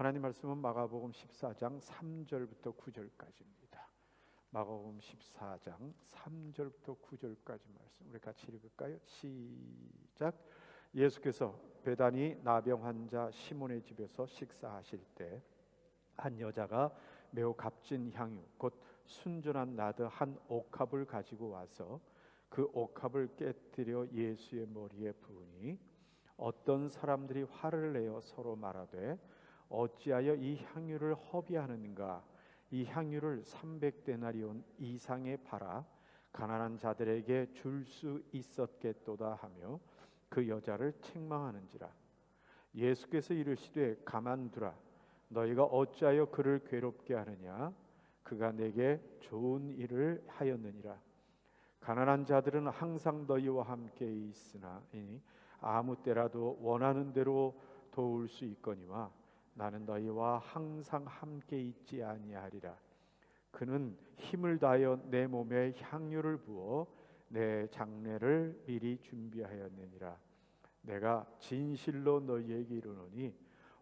하나님 말씀은 마가복음 14장 3절부터 9절까지입니다. 마가복음 14장 3절부터 9절까지 말씀 우리 같이 읽을까요? 시작. 예수께서 베다니 나병 환자 시몬의 집에서 식사하실 때 한 여자가 매우 값진 향유 곧 순전한 나드 한 옥합을 가지고 와서 그 옥합을 깨뜨려 예수의 머리에 부으니 어떤 사람들이 화를 내어 서로 말하되 어찌하여 이 향유를 허비하는가? 이 향유를 300데나리온 이상에 팔아 가난한 자들에게 줄 수 있었겠도다 하며 그 여자를 책망하는지라. 예수께서 이르시되 가만두라. 너희가 어찌하여 그를 괴롭게 하느냐? 그가 내게 좋은 일을 하였느니라. 가난한 자들은 항상 너희와 함께 있으나 아무 때라도 원하는 대로 도울 수 있거니와 나는 너희와 항상 함께 있지 아니하리라. 그는 힘을 다하여 내 몸에 향유를 부어 내 장례를 미리 준비하였느니라. 내가 진실로 너희에게 이르노니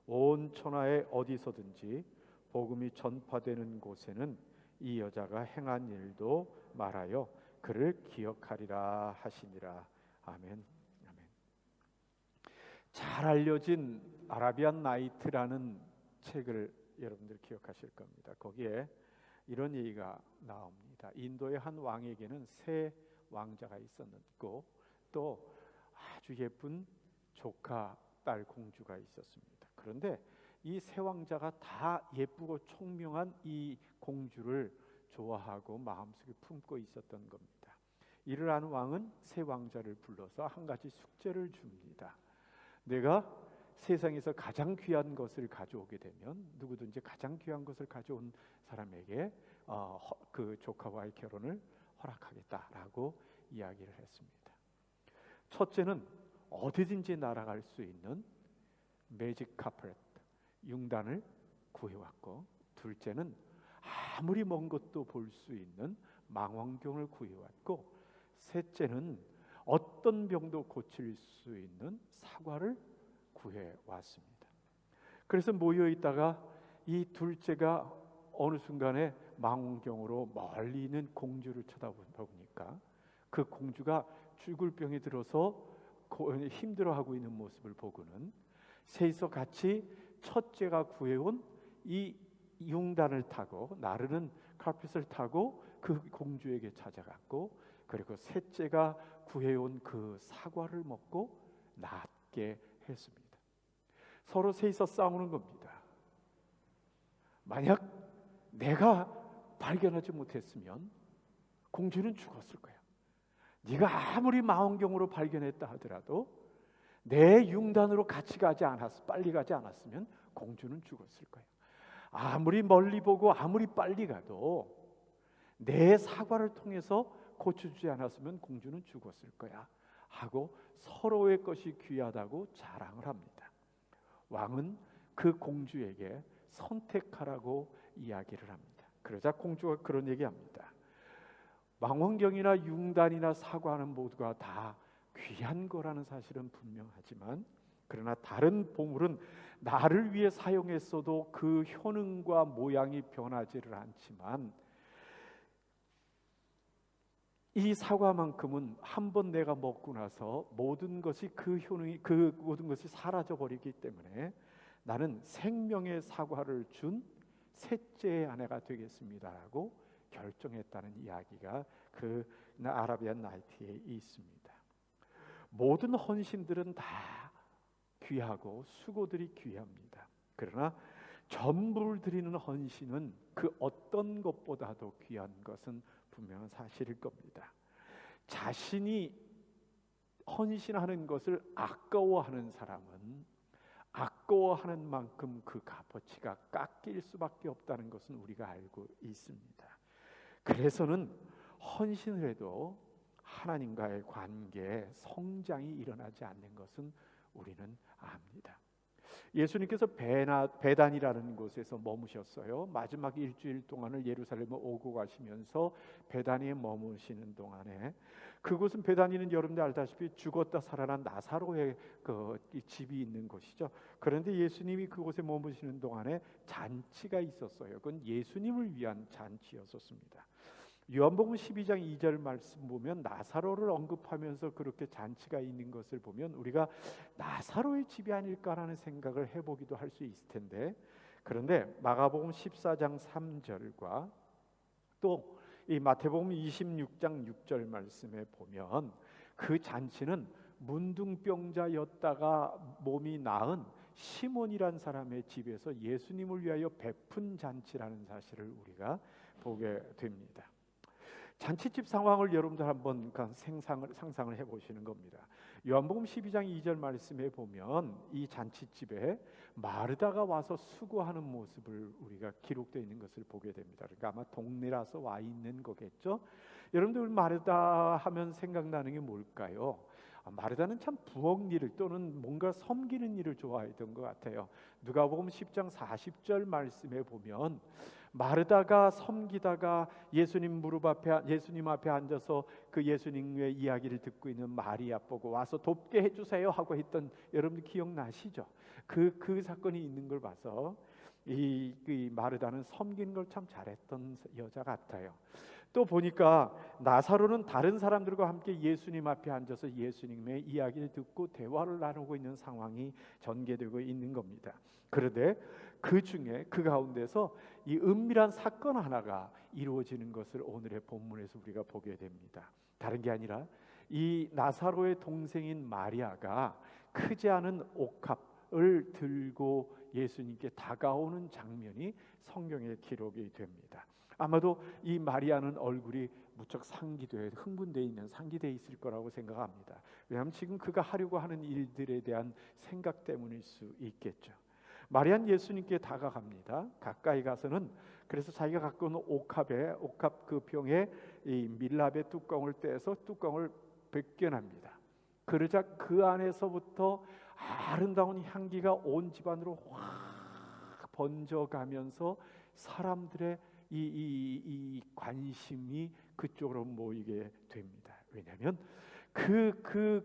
온 천하에 어디서든지 복음이 전파되는 곳에는 이 여자가 행한 일도 말하여 그를 기억하리라 하시니라. 아멘. 아멘. 잘 알려진 아라비안 나이트라는 책을 여러분들 기억하실 겁니다. 거기에 이런 얘기가 나옵니다. 인도의 한 왕에게는 세 왕자가 있었고 또 아주 예쁜 조카 딸 공주가 있었습니다. 그런데 이 세 왕자가 다 예쁘고 총명한 이 공주를 좋아하고 마음속에 품고 있었던 겁니다. 이를 아는 왕은 세 왕자를 불러서 한 가지 숙제를 줍니다. 내가 세상에서 가장 귀한 것을 가져오게 되면 누구든지 가장 귀한 것을 가져온 사람에게 그 조카와의 결혼을 허락하겠다라고 이야기를 했습니다. 첫째는 어디든지 날아갈 수 있는 매직 카펫 융단을 구해왔고, 둘째는 아무리 먼 것도 볼 수 있는 망원경을 구해왔고, 셋째는 어떤 병도 고칠 수 있는 사과를 구해왔습니다. 그래서 모여있다가 이 둘째가 어느 순간에 망원경으로 멀리 있는 공주를 쳐다보니까 그 공주가 죽을 병에 들어서 힘들어하고 있는 모습을 보고는 셋이서 같이 첫째가 구해온 이 융단을 타고 나르는 카펫을 타고 그 공주에게 찾아갔고, 그리고 셋째가 구해온 그 사과를 먹고 낫게 했습니다. 서로 셋이서 싸우는 겁니다. 만약 내가 발견하지 못했으면 공주는 죽었을 거야. 네가 아무리 망원경으로 발견했다 하더라도 내 융단으로 같이 빨리 가지 않았으면 공주는 죽었을 거야. 아무리 멀리 보고 아무리 빨리 가도 내 사과를 통해서 고쳐주지 않았으면 공주는 죽었을 거야 하고 서로의 것이 귀하다고 자랑을 합니다. 왕은 그 공주에게 선택하라고 이야기를 합니다. 그러자 공주가 그런 얘기합니다. 망원경이나 융단이나 사과는 모두가 다 귀한 거라는 사실은 분명하지만, 그러나 다른 보물은 나를 위해 사용했어도 그 효능과 모양이 변하지를 않지만 이 사과만큼은 한번 내가 먹고 나서 모든 것이 그 모든 것이 사라져 버리기 때문에 나는 생명의 사과를 준 셋째의 아내가 되겠습니다라고 결정했다는 이야기가 그 아라비안 나이트에 있습니다. 모든 헌신들은 다 귀하고 수고들이 귀합니다. 그러나 전부를 드리는 헌신은 그 어떤 것보다도 귀한 것은 분명한 사실일 겁니다. 자신이 헌신하는 것을 아까워하는 사람은 아까워하는 만큼 그 값어치가 깎일 수밖에 없다는 것은 우리가 알고 있습니다. 그래서는 헌신을 해도 하나님과의 관계에 성장이 일어나지 않는 것은 우리는 압니다. 예수님께서 베단이라는 곳에서 머무셨어요. 마지막 일주일 동안을 예루살렘에 오고 가시면서 베단에 머무시는 동안에, 그곳은, 베단이는 여러분들 알다시피 죽었다 살아난 나사로의 이 집이 있는 곳이죠. 그런데 예수님이 그곳에 머무시는 동안에 잔치가 있었어요. 그건 예수님을 위한 잔치였었습니다. 요한복음 12장 2절 말씀 보면 나사로를 언급하면서 그렇게 잔치가 있는 것을 보면 우리가 나사로의 집이 아닐까라는 생각을 해보기도 할 수 있을 텐데, 그런데 마가복음 14장 3절과 또 이 마태복음 26장 6절 말씀에 보면 그 잔치는 문둥병자였다가 몸이 나은 시몬이란 사람의 집에서 예수님을 위하여 베푼 잔치라는 사실을 우리가 보게 됩니다. 잔치집 상황을 여러분들 한번 상상을 해보시는 겁니다. 요한복음 12장 2절 말씀에 보면 이 잔치집에 마르다가 와서 수고하는 모습을 우리가 기록되어 있는 것을 보게 됩니다. 그러니까 아마 동네라서 와 있는 거겠죠. 여러분들 마르다 하면 생각나는 게 뭘까요? 마르다는 참 부엌 일을 또는 뭔가 섬기는 일을 좋아했던 것 같아요. 누가복음 10장 40절 말씀에 보면 마르다가 섬기다가 예수님 앞에 앉아서 그 예수님의 이야기를 듣고 있는 마리아 보고 와서 돕게 해주세요 하고 했던, 여러분들 기억나시죠? 그 사건이 있는 걸 봐서 이 마르다는 섬기는 걸 참 잘했던 여자 같아요. 또 보니까 나사로는 다른 사람들과 함께 예수님 앞에 앉아서 예수님의 이야기를 듣고 대화를 나누고 있는 상황이 전개되고 있는 겁니다. 그런데 그 가운데서 이 은밀한 사건 하나가 이루어지는 것을 오늘의 본문에서 우리가 보게 됩니다. 다른 게 아니라 이 나사로의 동생인 마리아가 크지 않은 옥합을 들고 예수님께 다가오는 장면이 성경에 기록이 됩니다. 아마도 이 마리아는 얼굴이 무척 흥분되어 있는, 상기되어 있을 거라고 생각합니다. 왜냐하면 지금 그가 하려고 하는 일들에 대한 생각 때문일 수 있겠죠. 마리아는 예수님께 다가갑니다. 가까이 가서는 그래서 자기가 갖고 있는 옥합 그 병에 이 밀랍의 뚜껑을 떼서 뚜껑을 벗겨납니다. 그러자 그 안에서부터 아름다운 향기가 온 집안으로 확 번져가면서 사람들의 이 관심이 그쪽으로 모이게 됩니다. 왜냐하면 그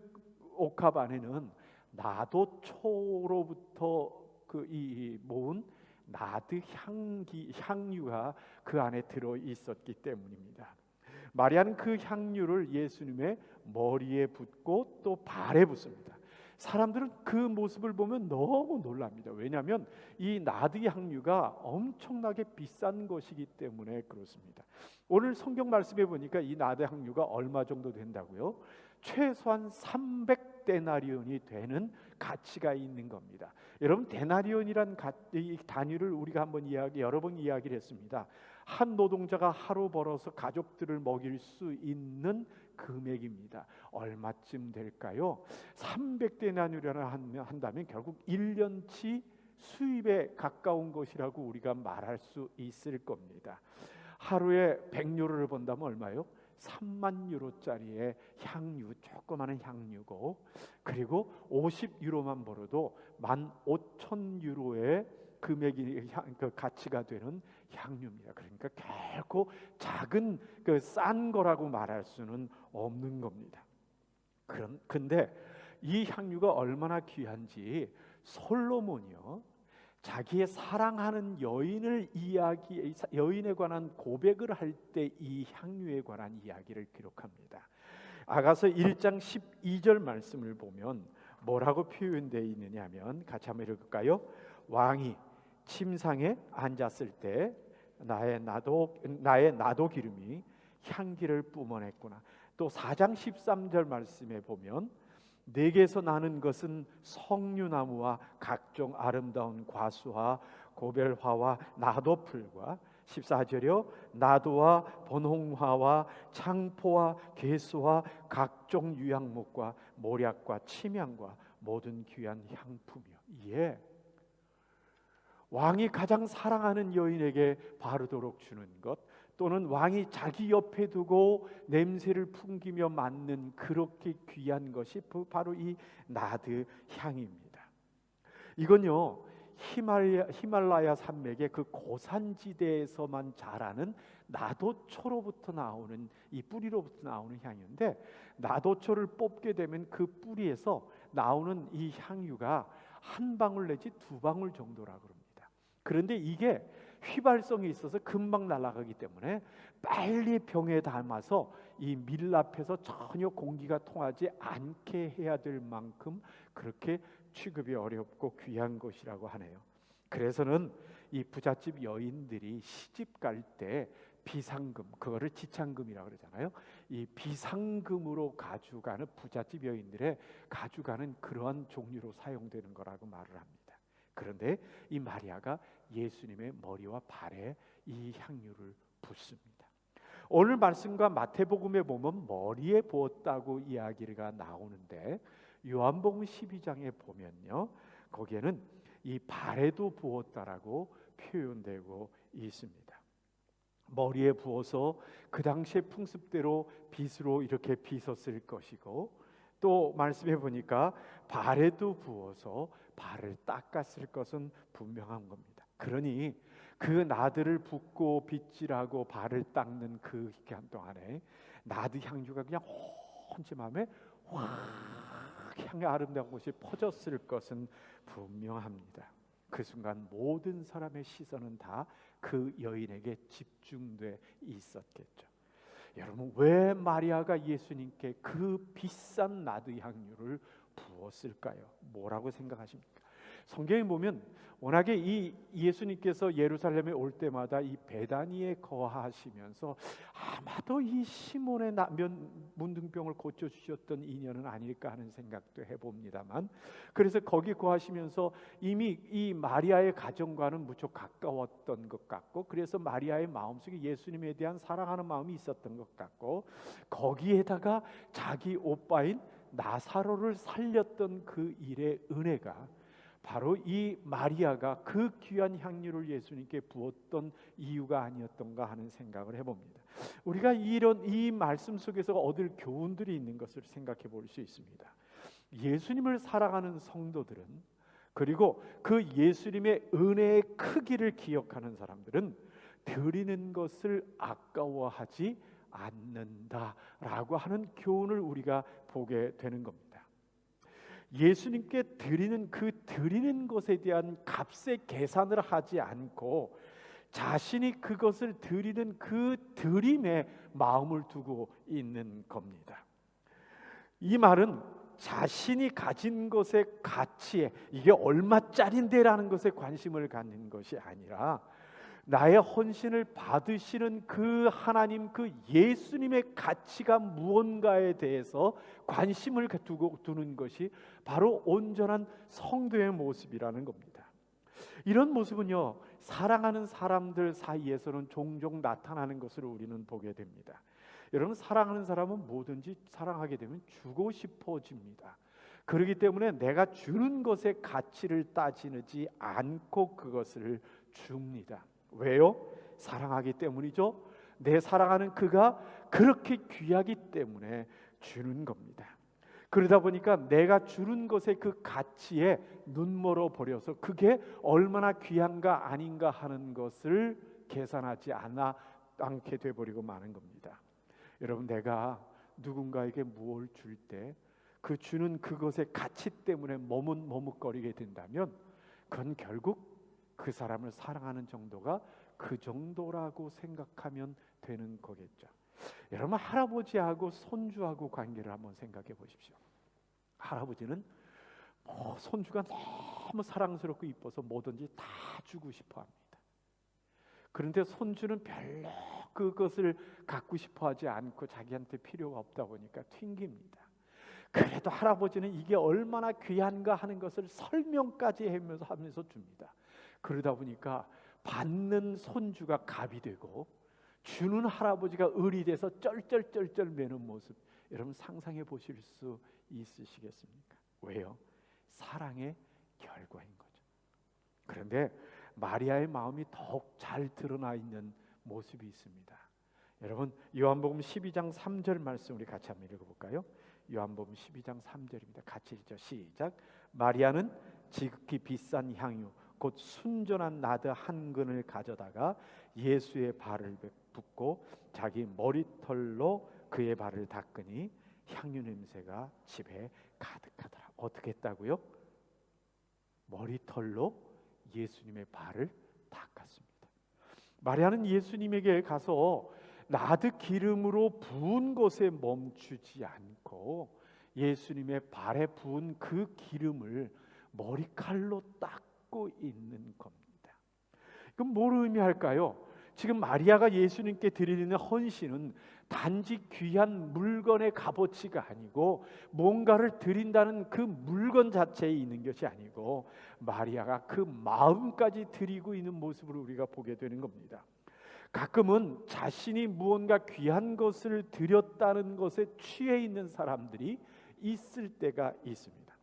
옥합 안에는 나도초로부터 모은 나드 향유가 그 안에 들어 있었기 때문입니다. 마리아는 그 향유를 예수님의 머리에 붓고 또 발에 붓습니다. 사람들은 그 모습을 보면 너무 놀랍니다. 왜냐하면 이 나드 향유가 엄청나게 비싼 것이기 때문에 그렇습니다. 오늘 성경 말씀에 보니까 이 나드 향유가 얼마 정도 된다고요? 최소한 300데나리온이 되는 가치가 있는 겁니다. 여러분, 데나리온이란 이 단위를 우리가 여러 번 이야기를 했습니다. 한 노동자가 하루 벌어서 가족들을 먹일 수 있는 금액입니다. 얼마쯤 될까요? 300데나리온을 한다면 결국 1년치 수입에 가까운 것이라고 우리가 말할 수 있을 겁니다. 하루에 100유로를 번다면 얼마요? 3만 유로짜리의 향유, 조그마한 향유고, 그리고 50유로만 벌어도 15,000유로의 금액이 그 가치가 되는 향유입니다. 그러니까 결코 작은 싼 거라고 말할 수는 없는 겁니다. 근데 이 향유가 얼마나 귀한지 솔로몬이요, 자기의 사랑하는 여인에 관한 고백을 할 때 이 향유에 관한 이야기를 기록합니다. 아가서 1장 12절 말씀을 보면 뭐라고 표현되어 있느냐 하면, 같이 한번 읽을까요? 왕이 침상에 앉았을 때 나의 나도 기름이 향기를 뿜어냈구나. 또 4장 13절 말씀에 보면 내게서 나는 것은 석류나무와 각종 아름다운 과수와 고별화와 나도풀과 14절이요, 나도와 번홍화와 창포와 개수와 각종 유향목과 모략과 침향과 모든 귀한 향품이요. 이에 왕이 가장 사랑하는 여인에게 바르도록 주는 것, 또는 왕이 자기 옆에 두고 냄새를 풍기며 맡는 그렇게 귀한 것이 바로 이 나드 향입니다. 이건요, 히말라야 산맥의 그 고산지대에서만 자라는 나도초로부터 나오는, 이 뿌리로부터 나오는 향유인데, 나도초를 뽑게 되면 그 뿌리에서 나오는 이 향유가 한 방울 내지 두 방울 정도라 그럽니다. 그런데 이게 휘발성이 있어서 금방 날아가기 때문에 빨리 병에 담아서 이 밀랍해서 전혀 공기가 통하지 않게 해야 될 만큼 그렇게 취급이 어렵고 귀한 것이라고 하네요. 그래서는 이 부잣집 여인들이 시집 갈 때 비상금, 그거를 지창금이라고 그러잖아요. 이 비상금으로 가져가는, 부잣집 여인들의 가져가는 그러한 종류로 사용되는 거라고 말을 합니다. 그런데 이 마리아가 예수님의 머리와 발에 이 향유를 붓습니다. 오늘 말씀과 마태복음에 보면 머리에 부었다고 이야기가 나오는데, 요한복음 12장에 보면요, 거기에는 이 발에도 부었다라고 표현되고 있습니다. 머리에 부어서 그 당시의 풍습대로 빗으로 이렇게 빗었을 것이고, 또 말씀해 보니까 발에도 부어서 발을 닦았을 것은 분명한 겁니다. 그러니 그 나드를 붓고 빗질하고 발을 닦는 그 기간 동안에 나드 향유가 그냥 온지 마음에 확 향이 아름다운 곳이 퍼졌을 것은 분명합니다. 그 순간 모든 사람의 시선은 다 그 여인에게 집중돼 있었겠죠. 여러분, 왜 마리아가 예수님께 그 비싼 나드 향유를 부었을까요? 뭐라고 생각하십니까? 성경에 보면 워낙에 이 예수님께서 예루살렘에 올 때마다 이 베다니에 거하시면서 아마도 이 시몬의 문둥병을 고쳐주셨던 인연은 아닐까 하는 생각도 해봅니다만, 그래서 거기 거하시면서 이미 이 마리아의 가정과는 무척 가까웠던 것 같고, 그래서 마리아의 마음속에 예수님에 대한 사랑하는 마음이 있었던 것 같고, 거기에다가 자기 오빠인 나사로를 살렸던 그 일의 은혜가 바로 이 마리아가 그 귀한 향유를 예수님께 부었던 이유가 아니었던가 하는 생각을 해봅니다. 우리가 이 말씀 속에서 얻을 교훈들이 있는 것을 생각해 볼 수 있습니다. 예수님을 사랑하는 성도들은, 그리고 그 예수님의 은혜의 크기를 기억하는 사람들은 드리는 것을 아까워하지 않는다라고 하는 교훈을 우리가 보게 되는 겁니다. 예수님께 드리는 그 드리는 것에 대한 값의 계산을 하지 않고 자신이 그것을 드리는 그 드림에 마음을 두고 있는 겁니다. 이 말은 자신이 가진 것의 가치에, 이게 얼마짜린데라는 것에 관심을 갖는 것이 아니라 나의 헌신을 받으시는 그 하나님, 그 예수님의 가치가 무언가에 대해서 관심을 두는 것이 바로 온전한 성도의 모습이라는 겁니다. 이런 모습은요, 사랑하는 사람들 사이에서는 종종 나타나는 것을 우리는 보게 됩니다. 여러분, 사랑하는 사람은 뭐든지 사랑하게 되면 주고 싶어집니다. 그렇기 때문에 내가 주는 것의 가치를 따지지 않고 그것을 줍니다. 왜요? 사랑하기 때문이죠. 내 사랑하는 그가 그렇게 귀하기 때문에 주는 겁니다. 그러다 보니까 내가 주는 것의 그 가치에 눈멀어 버려서 그게 얼마나 귀한가 아닌가 하는 것을 계산하지 않게 돼버리고 마는 겁니다. 여러분, 내가 누군가에게 무엇을 줄 때 그 주는 그것의 가치 때문에 머뭇거리게 된다면 그건 결국 그 사람을 사랑하는 정도가 그 정도라고 생각하면 되는 거겠죠. 여러분, 할아버지하고 손주하고 관계를 한번 생각해 보십시오. 할아버지는 손주가 너무 사랑스럽고 이뻐서 뭐든지 다 주고 싶어 합니다. 그런데 손주는 별로 그것을 갖고 싶어 하지 않고 자기한테 필요가 없다 보니까 튕깁니다. 그래도 할아버지는 이게 얼마나 귀한가 하는 것을 설명까지 하면서 줍니다. 그러다 보니까 받는 손주가 갑이 되고 주는 할아버지가 을이 돼서 쩔쩔쩔쩔 매는 모습, 여러분 상상해 보실 수 있으시겠습니까? 왜요? 사랑의 결과인 거죠. 그런데 마리아의 마음이 더욱 잘 드러나 있는 모습이 있습니다. 여러분, 요한복음 12장 3절 말씀 우리 같이 한번 읽어볼까요? 요한복음 12장 3절입니다. 같이 읽죠. 시작. 마리아는 지극히 비싼 향유 곧 순전한 나드 한 근을 가져다가 예수의 발을 붓고 자기 머리털로 그의 발을 닦으니 향유 냄새가 집에 가득하더라. 어떻게 했다고요? 머리털로 예수님의 발을 닦았습니다. 마리아는 예수님에게 가서 나드 기름으로 부은 것에 멈추지 않고 예수님의 발에 부은 그 기름을 머리칼로 닦고 있는 겁니다. 그럼 뭘 의미할까요? 지금 마리아가 예수님께 드리는 헌신은 단지 귀한 물건의 값어치가 아니고 뭔가를 드린다는 그 물건 자체에 있는 것이 아니고 마리아가 그 마음까지 드리고 있는 모습을 우리가 보게 되는 겁니다. 가끔은 자신이 무언가 귀한 것을 드렸다는 것에 취해 있는 사람들이 있을 때가 있습니다.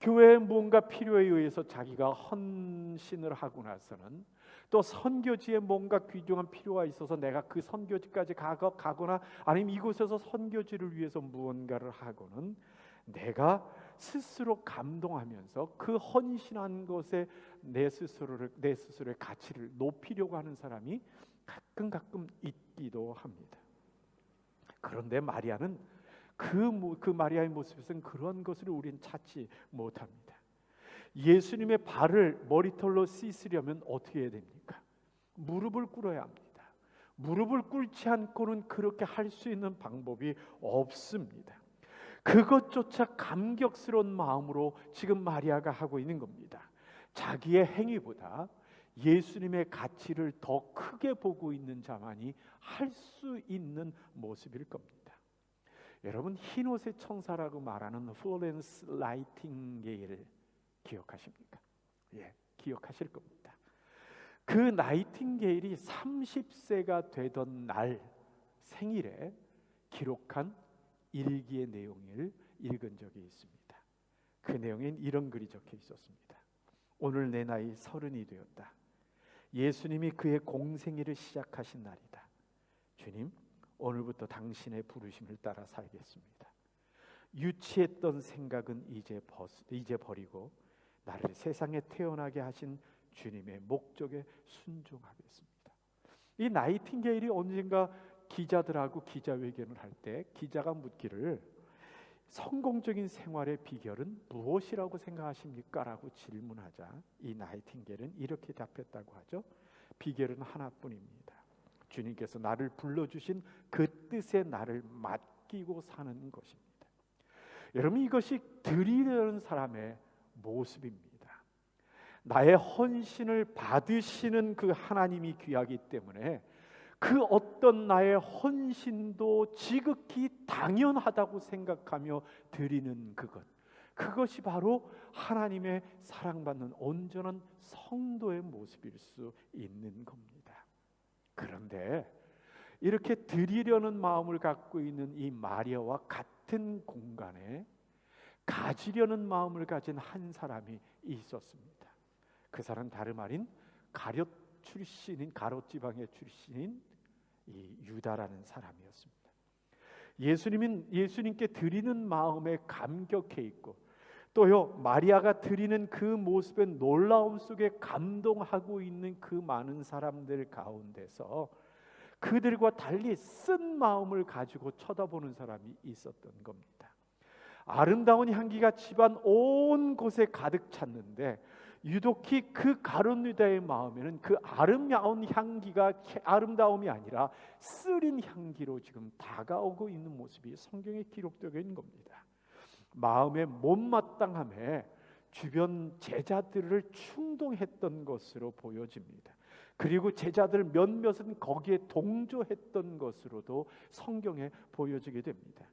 교회에 무언가 필요에 의해서 자기가 헌신을 하고 나서는 또 선교지에 뭔가 귀중한 필요가 있어서 내가 그 선교지까지 가거나 아니면 이곳에서 선교지를 위해서 무언가를 하고는 내가 스스로 감동하면서 그 헌신한 것에 내 스스로의 가치를 높이려고 하는 사람이 가끔 있기도 합니다. 그런데 마리아는 그 마리아의 모습에서는 그런 것을 우리는 찾지 못합니다. 예수님의 발을 머리털로 씻으려면 어떻게 해야 됩니까? 무릎을 꿇어야 합니다. 무릎을 꿇지 않고는 그렇게 할 수 있는 방법이 없습니다. 그것조차 감격스러운 마음으로 지금 마리아가 하고 있는 겁니다. 자기의 행위보다 예수님의 가치를 더 크게 보고 있는 자만이 할 수 있는 모습일 겁니다. 여러분, 흰옷의 천사라고 말하는 플로렌스 나이팅게일을 기억하십니까? 예, 기억하실 겁니다. 그 나이팅게일이 30세가 되던 날 생일에 기록한 일기의 내용을 읽은 적이 있습니다. 그 내용엔 이런 글이 적혀 있었습니다. 오늘 내 나이 30이 되었다. 예수님이 그의 공생애를 시작하신 날이다. 주님, 오늘부터 당신의 부르심을 따라 살겠습니다. 유치했던 생각은 이제 버리고 나를 세상에 태어나게 하신 주님의 목적에 순종하겠습니다. 이 나이팅게일이 언젠가 기자들하고 기자회견을 할 때 기자가 묻기를 성공적인 생활의 비결은 무엇이라고 생각하십니까? 라고 질문하자 이 나이팅게일은 이렇게 답했다고 하죠. 비결은 하나뿐입니다. 주님께서 나를 불러주신 그 뜻에 나를 맡기고 사는 것입니다. 여러분, 이것이 드리려는 사람의 모습입니다. 나의 헌신을 받으시는 그 하나님이 귀하기 때문에 그 어떤 나의 헌신도 지극히 당연하다고 생각하며 드리는 그것이 바로 하나님의 사랑받는 온전한 성도의 모습일 수 있는 겁니다. 그런데 이렇게 드리려는 마음을 갖고 있는 이 마리아와 같은 공간에 가지려는 마음을 가진 한 사람이 있었습니다. 그 사람 다름 아닌 가롯 지방의 출신인 이 유다라는 사람이었습니다. 예수님께 드리는 마음에 감격해 있고 또요 마리아가 드리는 그 모습의 놀라움 속에 감동하고 있는 그 많은 사람들 가운데서 그들과 달리 쓴 마음을 가지고 쳐다보는 사람이 있었던 겁니다. 아름다운 향기가 집안 온 곳에 가득 찼는데 유독히 그 가룟 유다의 마음에는 그 아름다운 향기가 아름다움이 아니라 쓰린 향기로 지금 다가오고 있는 모습이 성경에 기록되어 있는 겁니다. 마음의 못마땅함에 주변 제자들을 충동했던 것으로 보여집니다. 그리고 제자들 몇몇은 거기에 동조했던 것으로도 성경에 보여지게 됩니다.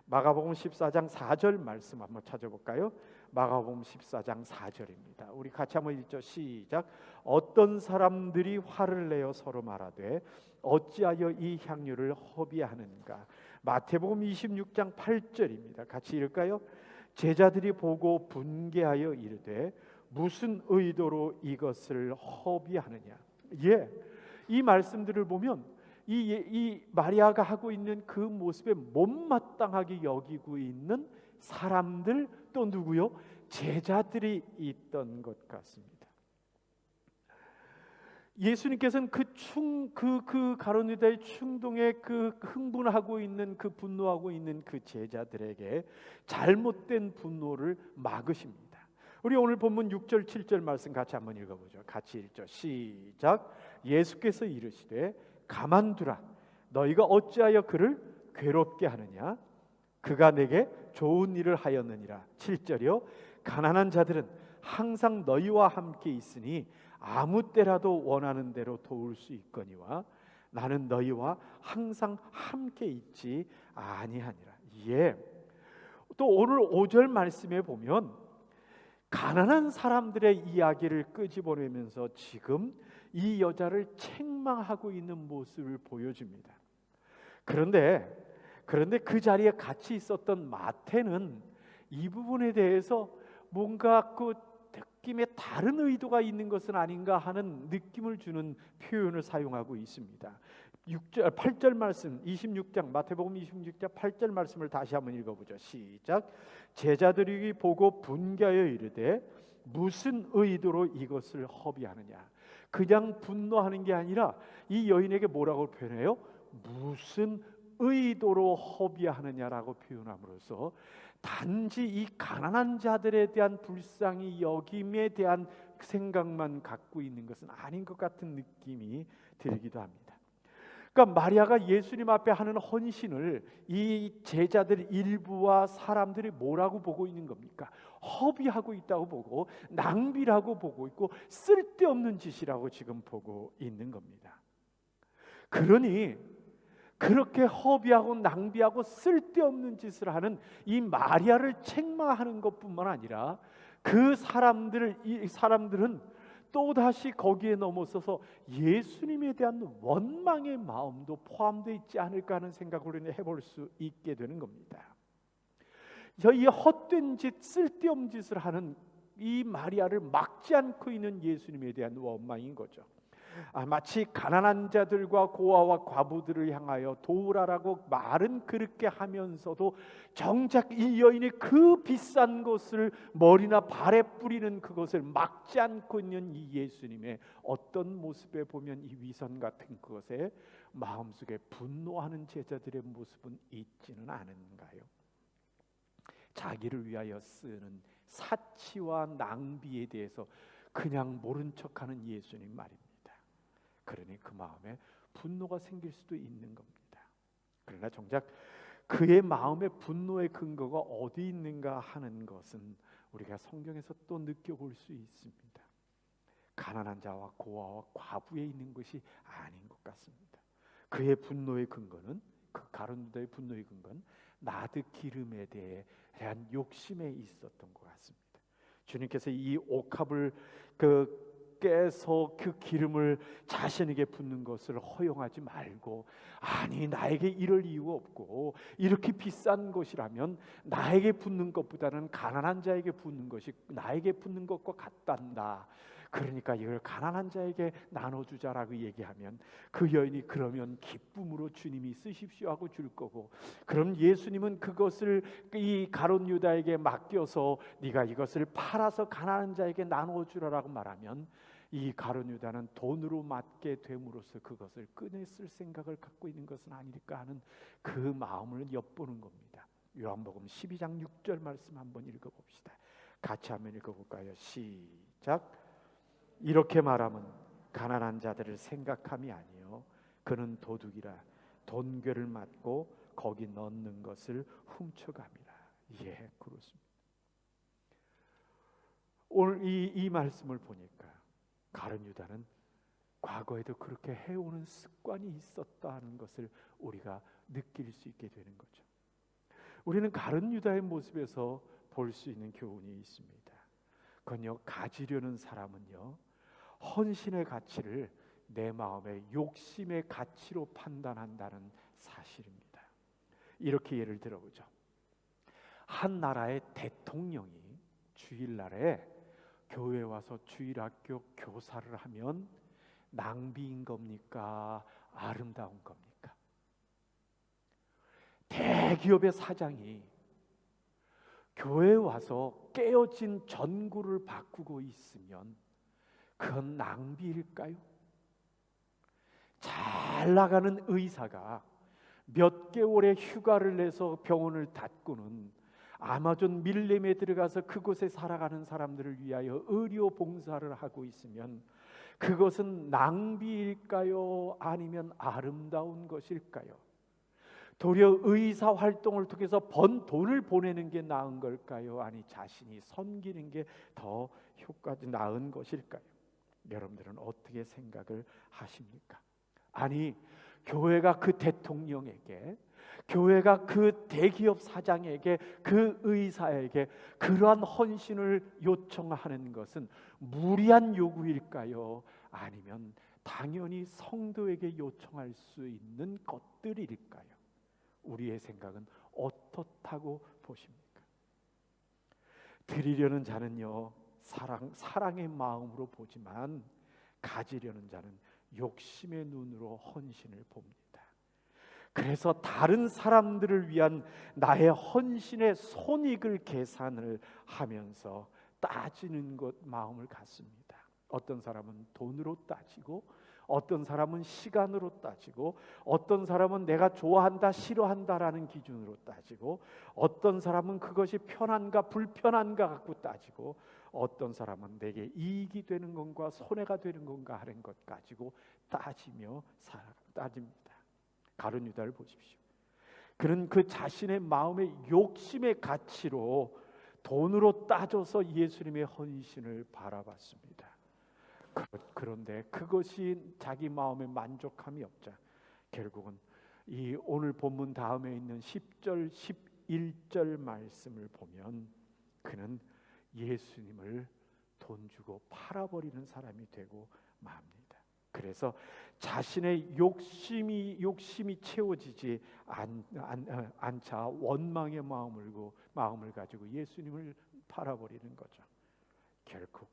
마가복음 14장 4절 말씀 한번 찾아볼까요? 마가복음 14장 4절입니다. 우리 같이 한번 읽죠. 시작. 어떤 사람들이 화를 내어 서로 말하되 어찌하여 이 향유를 허비하는가. 마태복음 26장 8절입니다. 같이 읽을까요? 제자들이 보고 분개하여 이르되 무슨 의도로 이것을 허비하느냐. 예, 이 말씀들을 보면 이 마리아가 하고 있는 그 모습에 못마땅하게 여기고 있는 사람들 또 누구요? 제자들이 있던 것 같습니다. 예수님께서는 그 가룟 유다의 충동에 그 흥분하고 있는, 그 분노하고 있는 그 제자들에게 잘못된 분노를 막으십니다. 우리 오늘 본문 6절 7절 말씀 같이 한번 읽어보죠. 같이 읽죠. 시작. 예수께서 이르시되 가만두라. 너희가 어찌하여 그를 괴롭게 하느냐? 그가 내게 좋은 일을 하였느니라. 7절이요. 가난한 자들은 항상 너희와 함께 있으니 아무 때라도 원하는 대로 도울 수 있거니와 나는 너희와 항상 함께 있지 아니하니라. 예. 또 오늘 5절 말씀에 보면 가난한 사람들의 이야기를 끄집어내면서 지금 이 여자를 책망하고 있는 모습을 보여줍니다. 그런데 그 자리에 같이 있었던 마태는 이 부분에 대해서 뭔가 그 느낌에 다른 의도가 있는 것은 아닌가 하는 느낌을 주는 표현을 사용하고 있습니다. 8절 말씀, 26장 마태복음 26장 8절 말씀을 다시 한번 읽어보죠. 시작. 제자들이 보고 분개하여 이르되 무슨 의도로 이것을 허비하느냐. 그냥 분노하는 게 아니라 이 여인에게 뭐라고 표현해요? 무슨 의도로 허비하느냐라고 표현함으로써 단지 이 가난한 자들에 대한 불쌍히 여김에 대한 생각만 갖고 있는 것은 아닌 것 같은 느낌이 들기도 합니다. 그러니까 마리아가 예수님 앞에 하는 헌신을 이 제자들 일부와 사람들이 뭐라고 보고 있는 겁니까? 허비하고 있다고 보고 낭비라고 보고 있고 쓸데없는 짓이라고 지금 보고 있는 겁니다. 그러니 그렇게 허비하고 낭비하고 쓸데없는 짓을 하는 이 마리아를 책망하는 것뿐만 아니라 이 사람들은 또다시 거기에 넘어서서 예수님에 대한 원망의 마음도 포함되어 있지 않을까 하는 생각을 해볼 수 있게 되는 겁니다. 이 헛된 짓, 쓸데없는 짓을 하는 이 마리아를 막지 않고 있는 예수님에 대한 원망인 거죠. 마치 가난한 자들과 고아와 과부들을 향하여 도우라라고 말은 그렇게 하면서도 정작 이 여인이 그 비싼 것을 머리나 발에 뿌리는 그것을 막지 않고 있는 이 예수님의 어떤 모습에 보면 이 위선 같은 것에 마음속에 분노하는 제자들의 모습은 있지는 않은가요? 자기를 위하여 쓰는 사치와 낭비에 대해서 그냥 모른 척하는 예수님 말입니다. 그러니 그 마음에 분노가 생길 수도 있는 겁니다. 그러나 정작 그의 마음의 분노의 근거가 어디 있는가 하는 것은 우리가 성경에서 또 느껴볼 수 있습니다. 가난한 자와 고아와 과부에 있는 것이 아닌 것 같습니다. 그의 분노의 근거는, 그 가룟 유다의 분노의 근거는 나드 기름에 대한 욕심에 있었던 것 같습니다. 주님께서 이 옥합을 깨서 그 기름을 자신에게 붓는 것을 허용하지 말고, 아니 나에게 이럴 이유가 없고 이렇게 비싼 것이라면 나에게 붓는 것보다는 가난한 자에게 붓는 것이 나에게 붓는 것과 같단다. 그러니까 이걸 가난한 자에게 나눠주자라고 얘기하면 그 여인이 그러면 기쁨으로 주님이 쓰십시오 하고 줄 거고, 그럼 예수님은 그것을 이 가룟 유다에게 맡겨서 네가 이것을 팔아서 가난한 자에게 나눠주라라고 말하면 이 가룟 유다는 돈으로 맡게 됨으로써 그것을 꺼냈을 생각을 갖고 있는 것은 아닐까 하는 그 마음을 엿보는 겁니다. 요한복음 12장 6절 말씀 한번 읽어봅시다. 같이 한번 읽어볼까요? 시작. 이렇게 말하면 가난한 자들을 생각함이 아니요 그는 도둑이라 돈괴를 맞고 거기 넣는 것을 훔쳐갑니다. 예, 그렇습니다. 오늘 이 말씀을 보니까 가룟 유다는 과거에도 그렇게 해오는 습관이 있었다는 것을 우리가 느낄 수 있게 되는 거죠. 우리는 가룟 유다의 모습에서 볼 수 있는 교훈이 있습니다. 그건요, 가지려는 사람은요 헌신의 가치를 내 마음의 욕심의 가치로 판단한다는 사실입니다. 이렇게 예를 들어보죠. 한 나라의 대통령이 주일날에 교회에 와서 주일학교 교사를 하면 낭비인 겁니까? 아름다운 겁니까? 대기업의 사장이 교회에 와서 깨어진 전구를 바꾸고 있으면 그건 낭비일까요? 잘 나가는 의사가 몇 개월의 휴가를 내서 병원을 닫고는 아마존 밀림에 들어가서 그곳에 살아가는 사람들을 위하여 의료 봉사를 하고 있으면 그것은 낭비일까요? 아니면 아름다운 것일까요? 도리어 의사 활동을 통해서 번 돈을 보내는 게 나은 걸까요? 아니 자신이 섬기는 게 더 효과가 나은 것일까요? 여러분들은 어떻게 생각을 하십니까? 아니 교회가 그 대통령에게, 교회가 그 대기업 사장에게, 그 의사에게 그러한 헌신을 요청하는 것은 무리한 요구일까요? 아니면 당연히 성도에게 요청할 수 있는 것들일까요? 우리의 생각은 어떻다고 보십니까? 드리려는 자는요 사랑의 마음으로 보지만 가지려는 자는 욕심의 눈으로 헌신을 봅니다. 그래서 다른 사람들을 위한 나의 헌신의 손익을 계산을 하면서 따지는 것 마음을 갖습니다. 어떤 사람은 돈으로 따지고, 어떤 사람은 시간으로 따지고, 어떤 사람은 내가 좋아한다 싫어한다라는 기준으로 따지고, 어떤 사람은 그것이 편한가 불편한가 갖고 따지고, 어떤 사람은 내게 이익이 되는 건가 손해가 되는 건가 하는 것 가지고 따집니다. 가룟 유다를 보십시오. 그는 그 자신의 마음의 욕심의 가치로 돈으로 따져서 예수님의 헌신을 바라봤습니다. 그런데 그것이 자기 마음에 만족함이 없자 결국은 이 오늘 본문 다음에 있는 10절 11절 말씀을 보면 그는 예수님을 돈 주고 팔아버리는 사람이 되고 맙니다. 그래서 자신의 욕심이 채워지지 않자 원망의 마음을 가지고 예수님을 팔아버리는 거죠.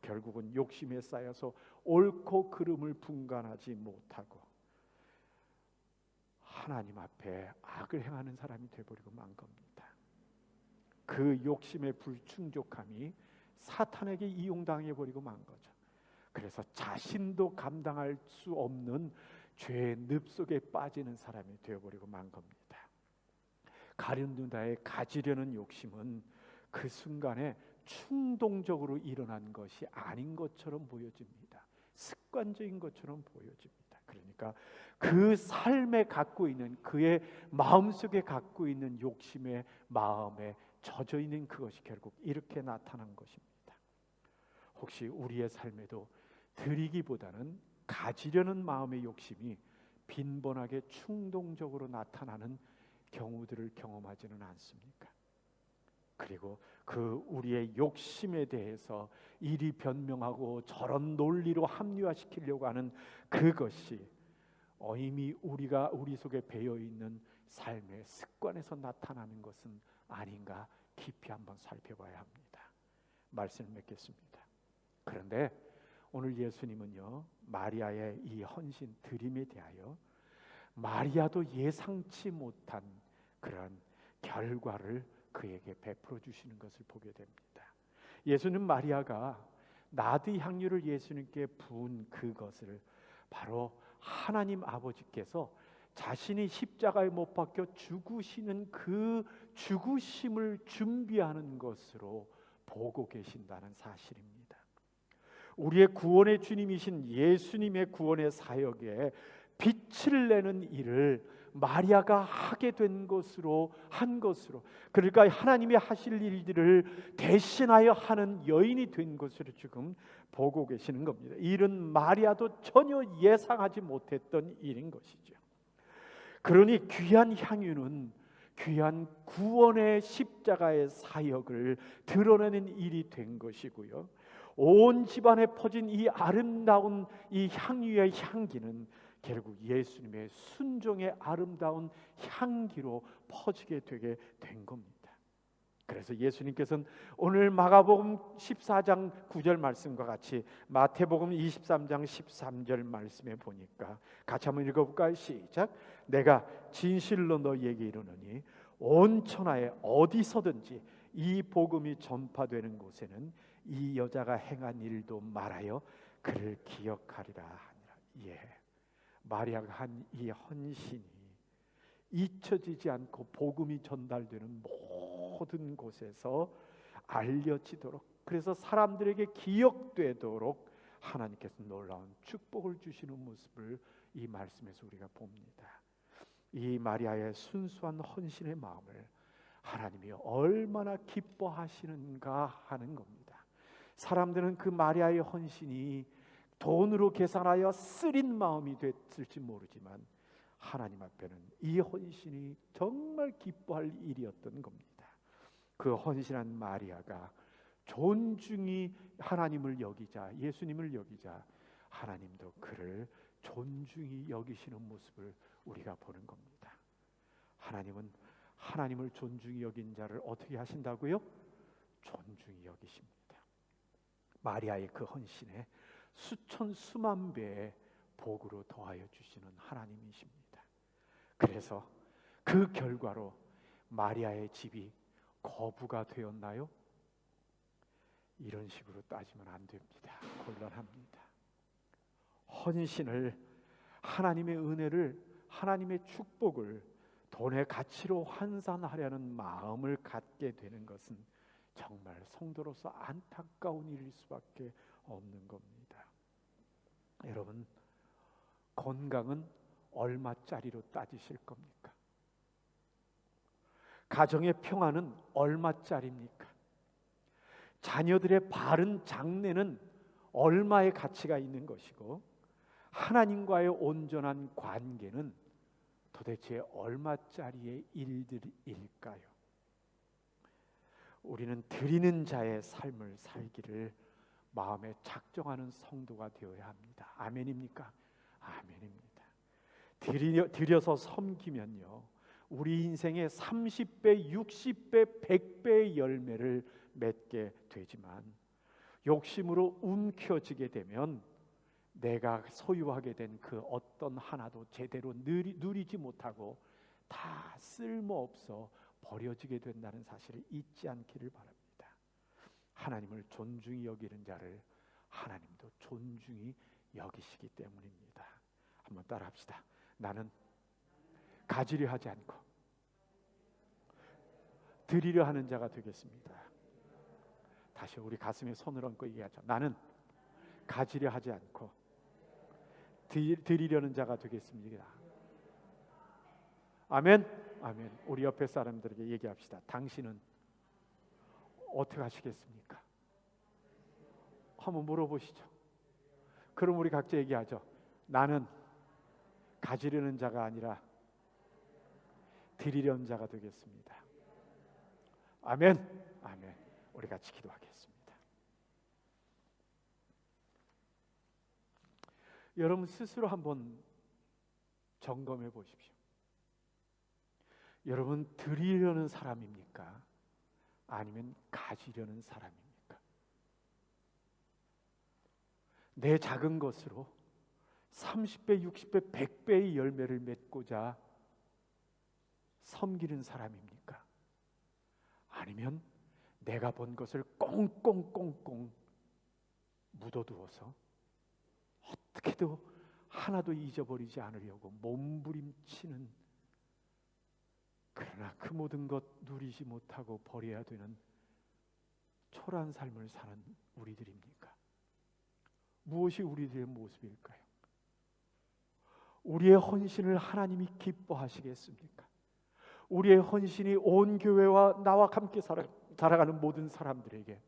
결국은 욕심에 쌓여서 옳고 그름을 분간하지 못하고 하나님 앞에 악을 행하는 사람이 되어버리고 만 겁니다. 그 욕심의 불충족함이 사탄에게 이용당해 버리고 만 거죠. 그래서 자신도 감당할 수 없는 죄의 늪 속에 빠지는 사람이 되어버리고 만 겁니다. 가룟 유다의 가지려는 욕심은 그 순간에 충동적으로 일어난 것이 아닌 것처럼 보여집니다. 습관적인 것처럼 보여집니다. 그러니까 그 삶에 갖고 있는 그의 마음속에 갖고 있는 욕심의 마음에 젖어 있는 그것이 결국 이렇게 나타난 것입니다. 혹시 우리의 삶에도 드리기보다는 가지려는 마음의 욕심이 빈번하게 충동적으로 나타나는 경우들을 경험하지는 않습니까? 그리고 그 우리의 욕심에 대해서 이리 변명하고 저런 논리로 합리화시키려고 하는 그것이 이미 우리 속에 배어 있는 삶의 습관에서 나타나는 것은 아닌가 깊이 한번 살펴봐야 합니다. 말씀을 맺겠습니다. 그런데 오늘 예수님은요 마리아의 이 헌신 드림에 대하여 마리아도 예상치 못한 그런 결과를 그에게 베풀어 주시는 것을 보게 됩니다. 예수님 마리아가 나드 향유를 예수님께 부은 그것을 바로 하나님 아버지께서 자신이 십자가에 못 박혀 죽으시는 그 죽으심을 준비하는 것으로 보고 계신다는 사실입니다. 우리의 구원의 주님이신 예수님의 구원의 사역에 빛을 내는 일을 마리아가 하게 된 것으로 그러니까 하나님이 하실 일들을 대신하여 하는 여인이 된 것으로 지금 보고 계시는 겁니다. 이 일은 마리아도 전혀 예상하지 못했던 일인 것이죠. 그러니 귀한 향유는 귀한 구원의 십자가의 사역을 드러내는 일이 된 것이고요. 온 집안에 퍼진 이 아름다운 이 향유의 향기는 결국 예수님의 순종의 아름다운 향기로 퍼지게 되게 된 겁니다. 그래서 예수님께서는 오늘 마가복음 14장 9절 말씀과 같이 마태복음 23장 13절 말씀에 보니까 같이 한번 읽어볼까요? 시작. 내가 진실로 너희에게 이르노니 온 천하에 어디서든지 이 복음이 전파되는 곳에는 이 여자가 행한 일도 말하여 그를 기억하리라 하니라. 예, 마리아가 한 이 헌신이 잊혀지지 않고 복음이 전달되는 모든 곳에서 알려지도록, 그래서 사람들에게 기억되도록 하나님께서 놀라운 축복을 주시는 모습을 이 말씀에서 우리가 봅니다. 이 마리아의 순수한 헌신의 마음을 하나님이 얼마나 기뻐하시는가 하는 겁니다. 사람들은 그 마리아의 헌신이 돈으로 계산하여 쓰린 마음이 됐을지 모르지만 하나님 앞에는 이 헌신이 정말 기뻐할 일이었던 겁니다. 그 헌신한 마리아가 존중히 하나님을 여기자, 예수님을 여기자, 하나님도 그를 존중히 여기시는 모습을 우리가 보는 겁니다. 하나님은 하나님을 존중히 여긴 자를 어떻게 하신다고요? 존중히 여기십니다. 마리아의 그 헌신에 수천 수만 배의 복으로 더하여 주시는 하나님이십니다. 그래서 그 결과로 마리아의 집이 거부가 되었나요? 이런 식으로 따지면 안 됩니다. 곤란합니다. 헌신을, 하나님의 은혜를, 하나님의 축복을 돈의 가치로 환산하려는 마음을 갖게 되는 것은 정말 성도로서 안타까운 일일 수밖에 없는 겁니다. 여러분, 건강은 얼마짜리로 따지실 겁니까? 가정의 평안은 얼마짜리입니까? 자녀들의 바른 장래는 얼마의 가치가 있는 것이고, 하나님과의 온전한 관계는 도대체 얼마짜리의 일들일까요? 우리는 드리는 자의 삶을 살기를 마음에 작정하는 성도가 되어야 합니다. 아멘입니까? 아멘입니다. 드려서 섬기면요, 우리 인생의 30배, 60배, 100배의 열매를 맺게 되지만 욕심으로 움켜쥐게 되면 내가 소유하게 된 그 어떤 하나도 제대로 누리지 못하고 다 쓸모없어 버려지게 된다는 사실을 잊지 않기를 바랍니다. 하나님을 존중히 여기는 자를 하나님도 존중히 여기시기 때문입니다. 한번 따라합시다. 나는 가지려 하지 않고 드리려 하는 자가 되겠습니다. 다시 우리 가슴에 손을 얹고 얘기하죠. 나는 가지려 하지 않고 드리려는 자가 되겠습니다. 아멘. 아멘. 우리 옆에 사람들에게 얘기합시다. 당신은 어떻게 하시겠습니까? 한번 물어보시죠. 그럼 우리 각자 얘기하죠. 나는 가지려는 자가 아니라 드리려는 자가 되겠습니다. 아멘. 아멘. 우리 같이 기도하겠습니다. 여러분 스스로 한번 점검해 보십시오. 여러분 드리려는 사람입니까? 아니면 가지려는 사람입니까? 내 작은 것으로 30배, 60배, 100배의 열매를 맺고자 섬기는 사람입니까? 아니면 내가 본 것을 꽁꽁꽁꽁 묻어두어서 어떻게도 하나도 잊어버리지 않으려고 몸부림치는, 그러나 그 모든 것 누리지 못하고 버려야 되는 초라한 삶을 사는 우리들입니까? 무엇이 우리들의 모습일까요? 우리의 헌신을 하나님이 기뻐하시겠습니까? 우리의 헌신이 온 교회와 나와 함께 살아가는 모든 사람들에게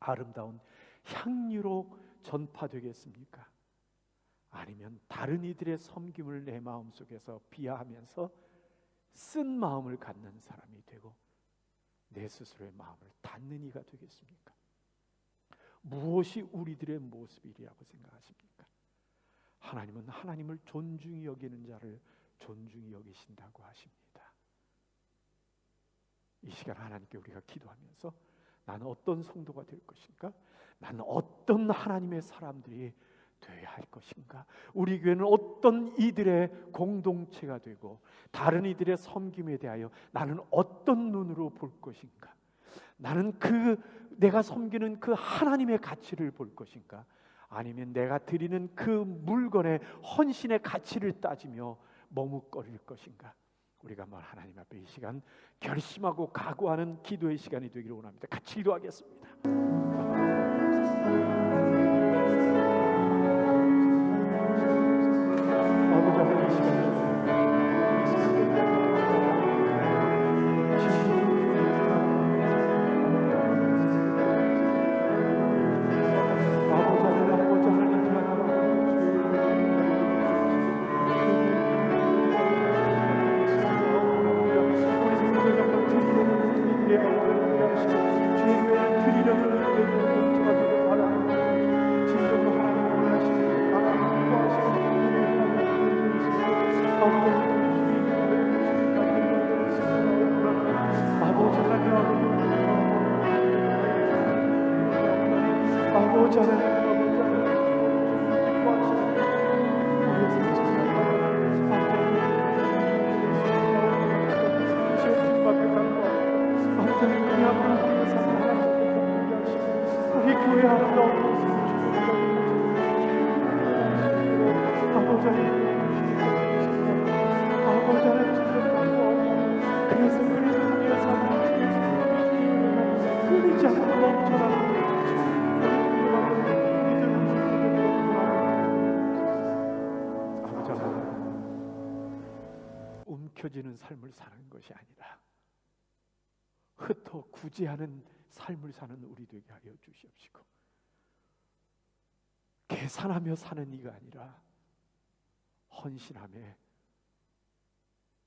아름다운 향유로 전파되겠습니까? 아니면 다른 이들의 섬김을 내 마음속에서 비하하면서 쓴 마음을 갖는 사람이 되고 내 스스로의 마음을 닫는 이가 되겠습니까? 무엇이 우리들의 모습이라고 생각하십니까? 하나님은 하나님을 존중히 여기는 자를 존중히 여기신다고 하십니다. 이 시간 하나님께 우리가 기도하면서 나는 어떤 성도가 될 것인가? 나는 어떤 하나님의 사람들이 되어야 할 것인가? 우리 교회는 어떤 이들의 공동체가 되고 다른 이들의 섬김에 대하여 나는 어떤 눈으로 볼 것인가? 나는 내가 섬기는 그 하나님의 가치를 볼 것인가? 아니면 내가 드리는 그 물건의 헌신의 가치를 따지며 머뭇거릴 것인가? 우리가 하나님 앞에 이 시간 결심하고 각오하는 기도의 시간이 되기를 원합니다. 같이 기도하겠습니다. 아버지 하나님, 이 시간에 움켜쥐는 삶을 사는 것이 아니라 흩어 구제하는 삶을 사는 우리 되게 하여 주시옵시고, 계산하며 사는 이가 아니라 헌신하며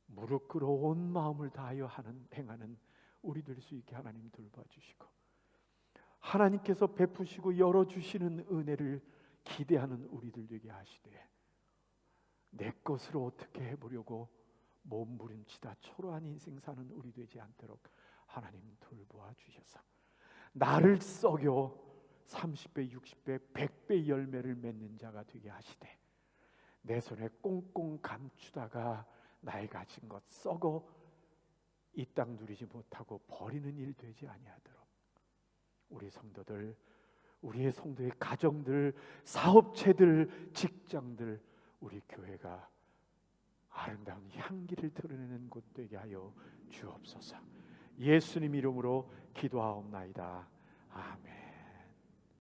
무릎 꿇어 온 마음을 다하여 행하는 우리 될 수 있게 하나님 돌봐주시고, 하나님께서 베푸시고 열어주시는 은혜를 기대하는 우리들 되게 하시되, 내 것으로 어떻게 해보려고 몸부림치다 초라한 인생 사는 우리 되지 않도록 하나님 돌보아 주셔서 나를 썩여 30배, 60배, 100배 열매를 맺는 자가 되게 하시되, 내 손에 꽁꽁 감추다가 나의 가진 것 썩어 이 땅 누리지 못하고 버리는 일 되지 아니하도록 우리 성도들, 우리의 성도의 가정들, 사업체들, 직장들, 우리 교회가 아름다운 향기를 드러내는 곳 되게 하여 주옵소서. 예수님 이름으로 기도하옵나이다. 아멘.